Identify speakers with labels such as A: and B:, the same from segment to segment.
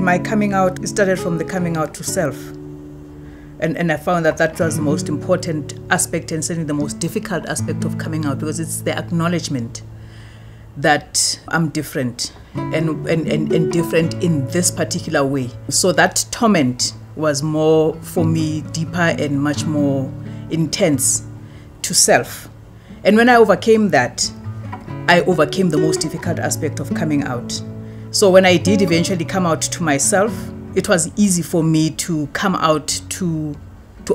A: my coming out started from the coming out to self. And I found that that was the most important aspect and certainly the most difficult aspect of coming out, because it's the acknowledgement that I'm different and different in this particular way. So that torment was more, for me, deeper and much more intense to self. And when I overcame that, I overcame the most difficult aspect of coming out. So when I did eventually come out to myself, it was easy for me to come out to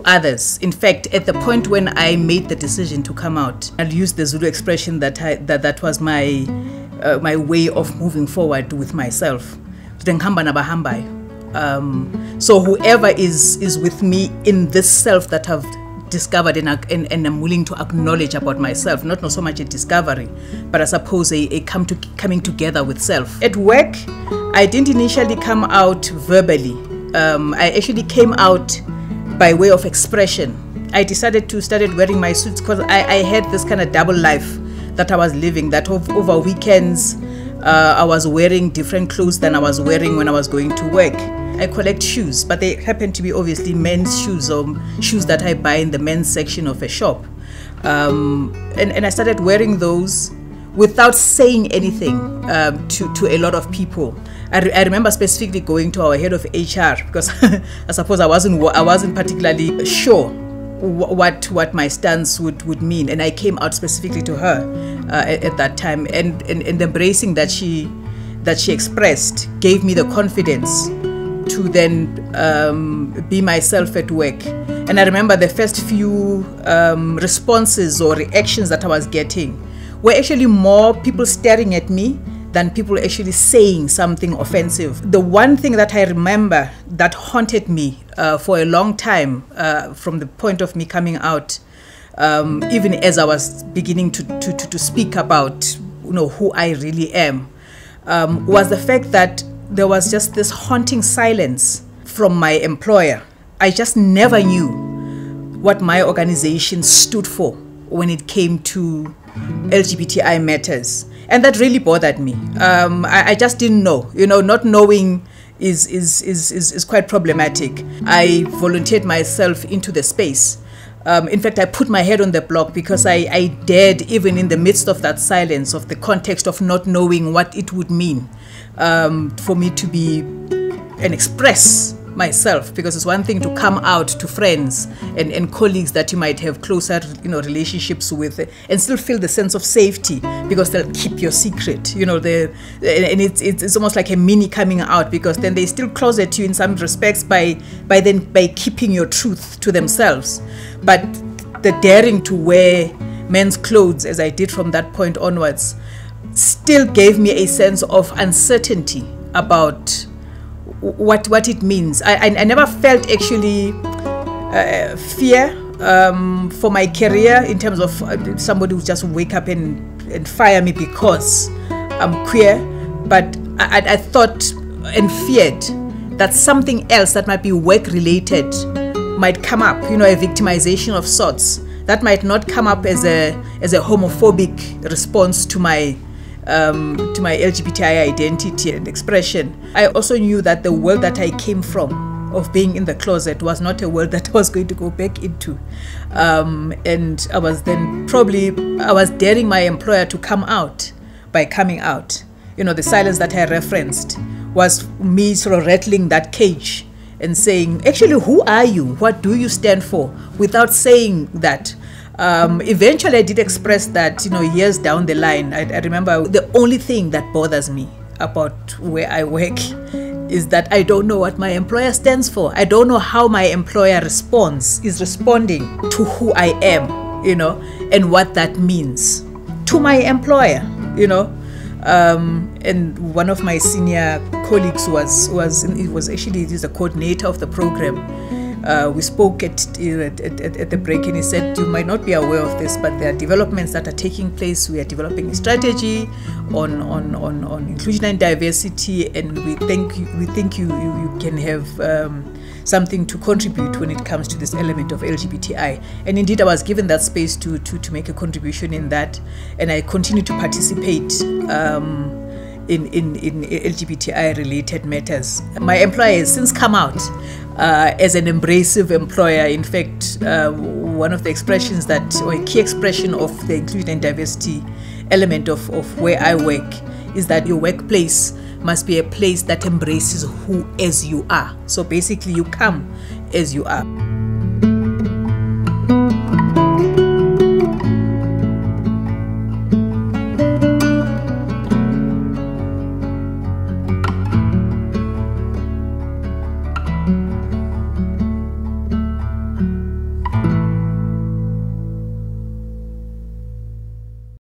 A: others. In fact, at the point when I made the decision to come out, I'll use the Zulu expression that was my way of moving forward with myself. So whoever is with me in this self that I've discovered and I'm willing to acknowledge about myself, not so much a discovery, but I suppose a coming together with self. At work, I didn't initially come out verbally. I actually came out by way of expression. I decided to start wearing my suits because I had this kind of double life that I was living, that over weekends I was wearing different clothes than I was wearing when I was going to work. I collect shoes, but they happen to be obviously men's shoes or shoes that I buy in the men's section of a shop. And I started wearing those without saying anything to a lot of people. I remember specifically going to our head of HR because I suppose I wasn't particularly sure what my stance would mean, and I came out specifically to her at that time, and embracing that she expressed gave me the confidence to then be myself at work. And I remember the first few responses or reactions that I was getting were actually more people staring at me than people actually saying something offensive. The one thing that I remember that haunted me for a long time from the point of me coming out, even as I was beginning to speak about who I really am, was the fact that there was just this haunting silence from my employer. I just never knew what my organization stood for when it came to LGBTI matters. And that really bothered me. I just didn't know. Not knowing is quite problematic. I volunteered myself into the space. In fact, I put my head on the block because I dared, even in the midst of that silence, of the context of not knowing what it would mean for me to be and express myself, because it's one thing to come out to friends and colleagues that you might have closer relationships with and still feel the sense of safety because they'll keep your secret, and it's almost like a mini coming out, because then they still closet you in some respects by keeping your truth to themselves. But the daring to wear men's clothes, as I did from that point onwards, still gave me a sense of uncertainty about what it means. I never felt actually fear for my career in terms of somebody who just wake up and fire me because I'm queer, but I thought and feared that something else that might be work related might come up, a victimization of sorts that might not come up as a homophobic response to my LGBTI identity and expression. I also knew that the world that I came from, of being in the closet, was not a world that I was going to go back into. And I was daring my employer to come out by coming out. The silence that I referenced was me sort of rattling that cage and saying, actually, who are you? What do you stand for? Without saying that. Eventually I did express that, years down the line. I remember the only thing that bothers me about where I work is that I don't know what my employer stands for. I don't know how my employer is responding to who I am, and what that means to my employer, and one of my senior colleagues was the coordinator of the program. We spoke at the break, and he said, you might not be aware of this, but there are developments that are taking place. We are developing a strategy on inclusion and diversity, and we think you can have something to contribute when it comes to this element of LGBTI. And indeed, I was given that space to make a contribution in that, and I continue to participate in LGBTI related matters. My employer has since come out as an embracive employer. In fact, one of the expressions or a key expression of the inclusion and diversity element of where I work is that your workplace must be a place that embraces who as you are. So basically you come as you are.